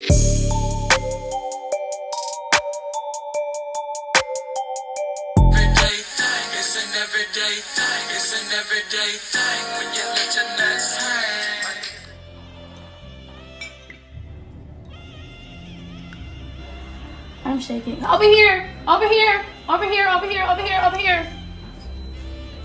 It's an everyday thing. It's an everyday thing when you let your nuts hang. I'm shaking. Over here. Over here. Over here. Over here. Over here. Over here.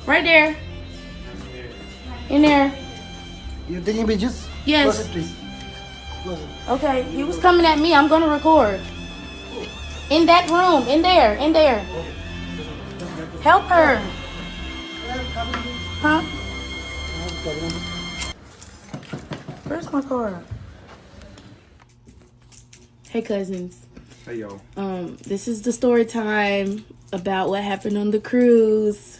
Right there. In there. You're taking pictures? Yes. Close it, please. Close it. Okay. He was coming at me. I'm gonna record. In that room. In there. In there. Help her. Huh? Where's my car? Hey cousins. Hey yo. This is the story time about what happened on the cruise.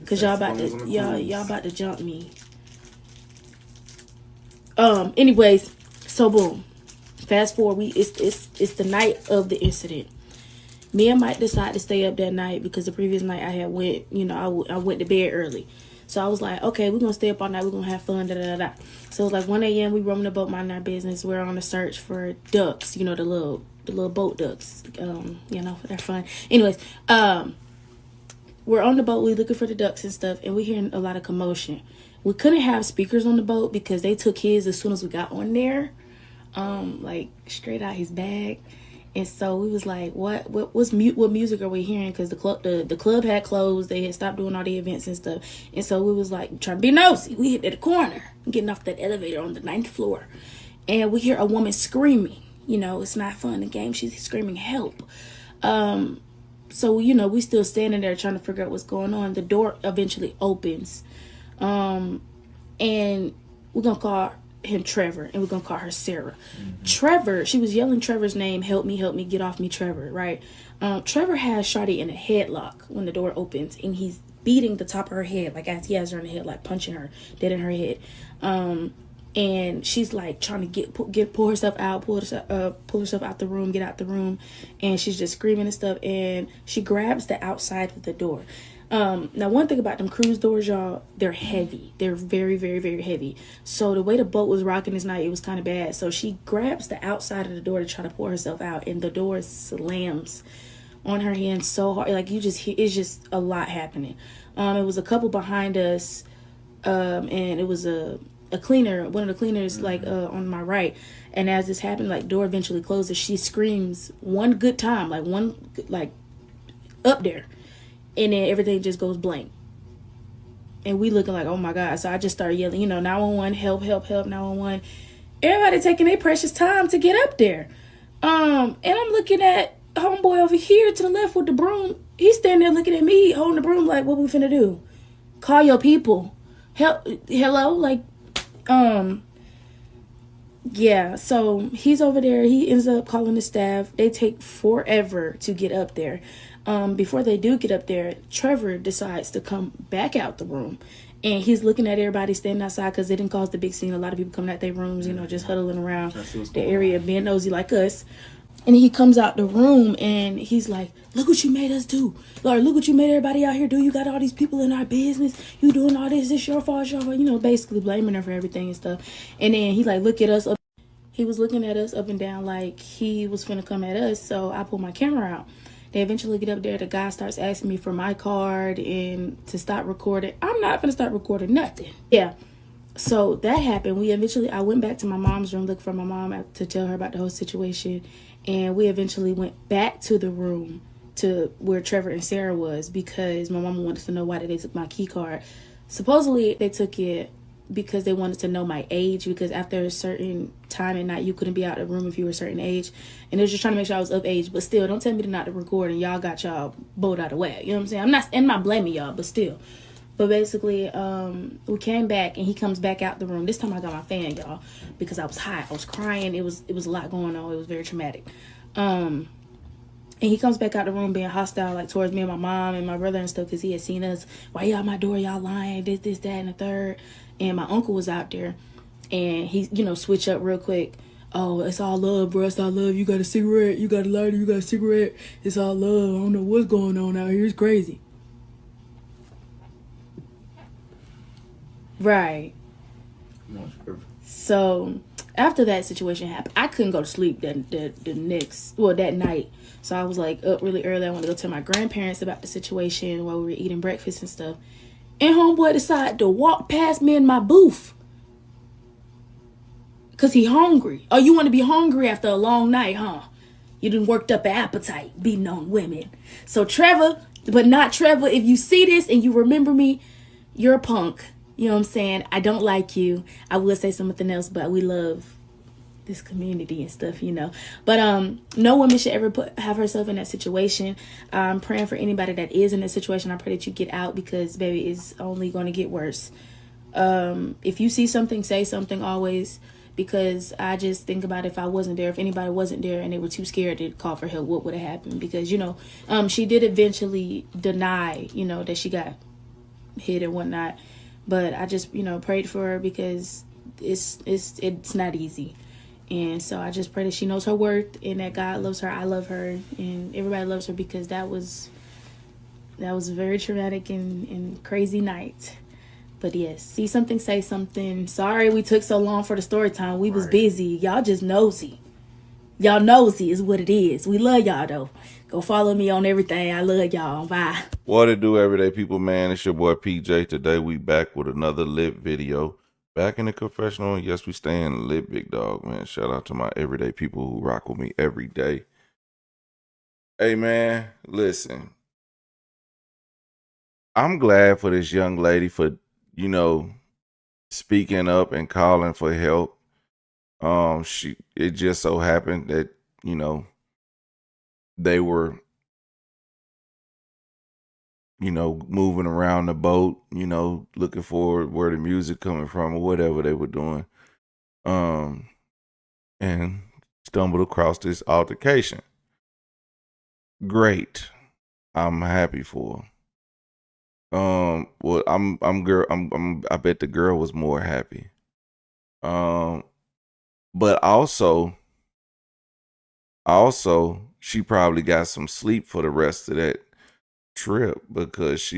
Cause y'all about to jump me. Anyways, so boom. Fast forward, it's the night of the incident. Me and Mike decided to stay up that night because the previous night I had went, I went to bed early. So I was like, okay, we're going to stay up all night. We're going to have fun, da-da-da-da. So it was like 1 a.m. We roaming the boat, minding our business. We're on a search for ducks, the little boat ducks. They're fun. Anyways, we're on the boat. We looking for the ducks and stuff, and we hearing a lot of commotion. We couldn't have speakers on the boat because they took his as soon as we got on there, like straight out his bag. And so we was like, what music are we hearing? Because the club had closed. They had stopped doing all the events and stuff. And so we was like, trying to be nosy. We hit at the corner, getting off that elevator on the 9th floor. And we hear a woman screaming. It's not fun, the game. She's screaming, help. So, we still standing there trying to figure out what's going on. The door eventually opens. And we're going to call him Trevor, and we're gonna call her Sarah. Trevor, she was yelling Trevor's name, help me, get off me, Trevor, right? Trevor has Shawty in a headlock when the door opens, and he's beating the top of her head, like as he has her in the head, like punching her dead in her head. And she's like trying to pull herself out the room, get out the room, and she's just screaming and stuff, and she grabs the outside of the door. Now one thing about them cruise doors, y'all, they're heavy. They're very, very, very heavy. So the way the boat was rocking this night, it was kind of bad. So she grabs the outside of the door to try to pull herself out, and the door slams on her hand so hard. Like it's just a lot happening. It was a couple behind us, and it was a cleaner, one of the cleaners, like on my right. And as this happened, like door eventually closes, she screams one good time, like up there. And then everything just goes blank. And we looking like, oh my God. So I just started yelling, 911, help, 911. Everybody taking their precious time to get up there. And I'm looking at homeboy over here to the left with the broom. He's standing there looking at me, holding the broom like, what we finna do? Call your people. Hello? Yeah, so he's over there. He ends up calling the staff. They take forever to get up there. Before they do get up there, Trevor decides to come back out the room, and he's looking at everybody standing outside because they didn't cause the big scene. A lot of people coming out their rooms, just huddling around the area, being nosy like us. And he comes out the room and he's like, look what you made us do. Lord, look what you made everybody out here do. You got all these people in our business. You doing all this. It's your fault, basically blaming her for everything and stuff. And then he look at us up. He was looking at us up and down like he was finna come at us. So I pull my camera out. They eventually get up there. The guy starts asking me for my card and to stop recording. I'm not gonna start recording nothing. Yeah. So that happened. I went back to my mom's room, looked for my mom to tell her about the whole situation. And we eventually went back to the room to where Trevor and Sarah was because my mama wanted to know why they took my key card. Supposedly they took it because they wanted to know my age, because after a certain time at night you couldn't be out of the room if you were a certain age, and they was just trying to make sure I was of age. But still, don't tell me to not to record and y'all got y'all boat out of the way. You know what I'm saying? I'm not blaming y'all, but still. But basically, we came back and he comes back out the room. This time I got my fan, y'all, because I was hot. I was crying. It was a lot going on. It was very traumatic. And he comes back out the room being hostile, towards me and my mom and my brother and stuff, because he had seen us. Why y'all at my door? Y'all lying? This, that, and the third. And my uncle was out there, and he, switch up real quick. Oh, it's all love, bro. It's all love. You got a cigarette. You got a lighter. You got a cigarette. It's all love. I don't know what's going on out here. It's crazy. Right. So after that situation happened, I couldn't go to sleep that night. So I was like up really early. I wanted to go tell my grandparents about the situation while we were eating breakfast and stuff. And homeboy decided to walk past me in my booth. Cause he hungry. Oh, you want to be hungry after a long night, huh? You done worked up an appetite beating on women. So Trevor, but not Trevor, if you see this and you remember me, you're a punk. You know what I'm saying? I don't like you. I would say something else, but we love this community and stuff, you know. But no woman should ever have herself in that situation. I'm praying for anybody that is in that situation. I pray that you get out, because baby, it's only going to get worse. If you see something, say something always, because I just think about if I wasn't there, if anybody wasn't there and they were too scared to call for help, what would have happened? Because, you know, she did eventually deny, you know, that she got hit and whatnot. But I just, you know, prayed for her, because it's not easy. And so I just pray that she knows her worth and that God loves her. I love her, and everybody loves her, because that was a very traumatic and crazy night. But yes, see something, say something. Sorry we took so long for the story time. We was busy. Y'all just nosy. Y'all nosy is what it is. We love y'all though. Go follow me on everything. I love y'all. Bye. What it do, everyday people, man? It's your boy PJ. Today we back with another lit video. Back in the confessional. Yes, we staying lit, big dog, man. Shout out to my everyday people who rock with me every day. Hey, man, listen. I'm glad for this young lady for, you know, speaking up and calling for help. It just so happened that, you know, they were, you know, moving around the boat, you know, looking for where the music coming from or whatever they were doing. And stumbled across this altercation. Great. I'm happy for her. Well, I bet the girl was more happy. But also she probably got some sleep for the rest of that trip, because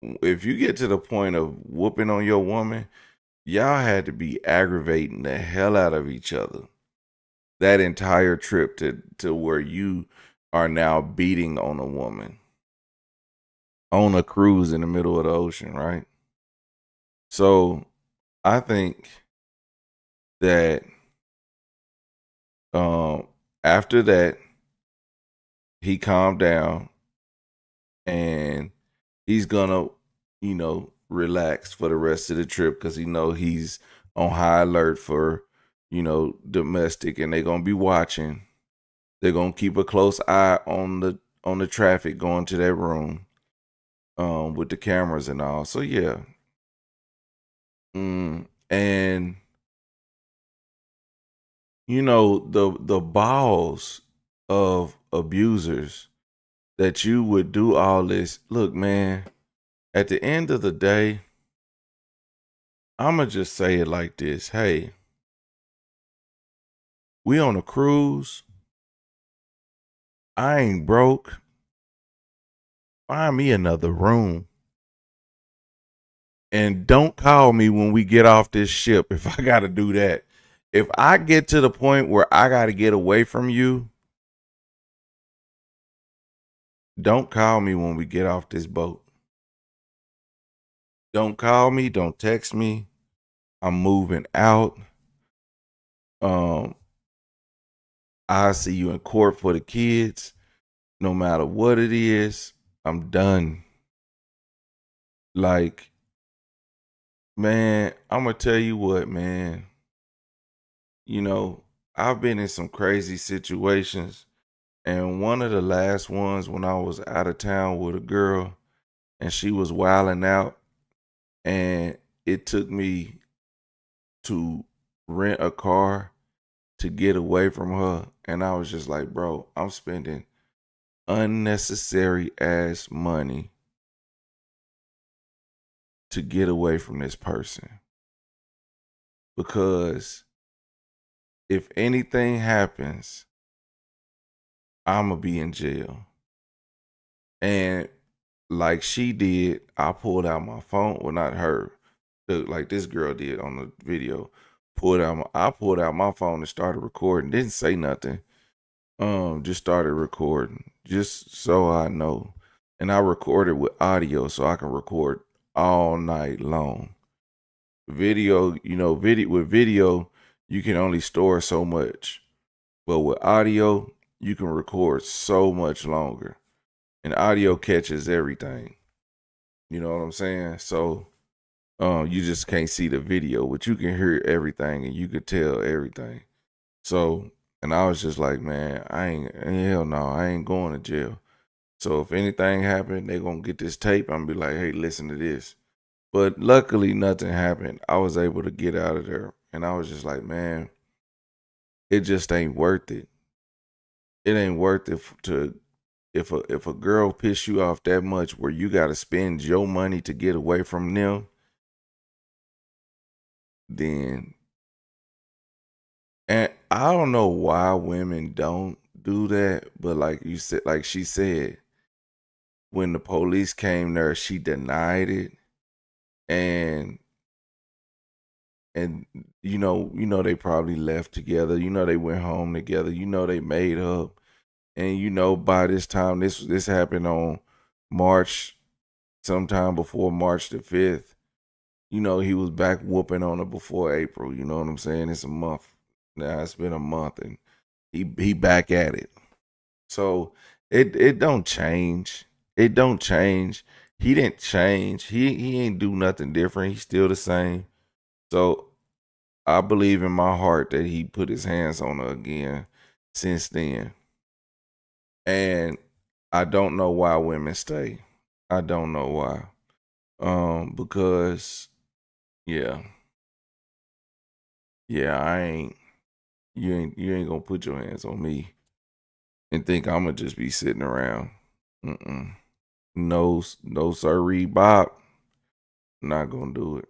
if you get to the point of whooping on your woman, y'all had to be aggravating the hell out of each other that entire trip to where you are now beating on a woman on a cruise in the middle of the ocean, right? So I think that after that, he calmed down and he's gonna, you know, relax for the rest of the trip, because he know he's on high alert for, you know, domestic, and they're gonna be watching. They're gonna keep a close eye on the traffic going to that room, with the cameras and all. So yeah. And you know, the balls of abusers that you would do all this. Look, man, at the end of the day, I'ma just say it like this. Hey, we on a cruise. I ain't broke. Find me another room. And don't call me when we get off this ship if I gotta do that. If I get to the point where I gotta get away from you, don't call me when we get off this boat. Don't call me, don't text me. I'm moving out. I'll see you in court for the kids. No matter what it is, I'm done. Like, man, I'm gonna tell you what, man. You know, I've been in some crazy situations, and one of the last ones when I was out of town with a girl, and she was wilding out, and it took me to rent a car to get away from her, and I was just like, bro, I'm spending unnecessary ass money to get away from this person, because if anything happens, I'm gonna be in jail. And like she did, I pulled out my phone. Well, not her, like this girl did on the video. I pulled out my phone and started recording. Didn't say nothing. Just started recording, just so I know. And I recorded with audio, so I can record all night long. Video, with video, you can only store so much, but with audio, you can record so much longer. And audio catches everything. You know what I'm saying? So, you just can't see the video, but you can hear everything and you could tell everything. So, and I was just like, man, hell no, I ain't going to jail. So if anything happened, they gonna get this tape. I'm gonna be like, hey, listen to this. But luckily nothing happened. I was able to get out of there. And I was just like, man, it just ain't worth it. It ain't worth it if a girl piss you off that much where you gotta spend your money to get away from them, then, and I don't know why women don't do that, but like you said, like she said, when the police came there, she denied it. And they probably left together. They went home together. They made up. And by this time, this happened on March, sometime before March the 5th. He was back whooping on her before April. You know what I'm saying? It's a month. Now it's been a month and he back at it. So it don't change. It don't change. He didn't change. He ain't do nothing different. He's still the same. So I believe in my heart that he put his hands on her again since then. And I don't know why women stay. I don't know why. Because yeah, you ain't gonna put your hands on me and think I'm gonna just be sitting around. No, sirree, Bob. Not gonna do it.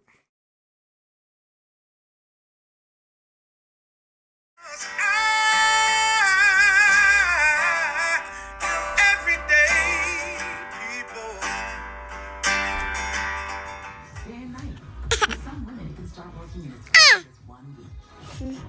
Everyday people. Day and night. For some women, it can start working in its just 1 week.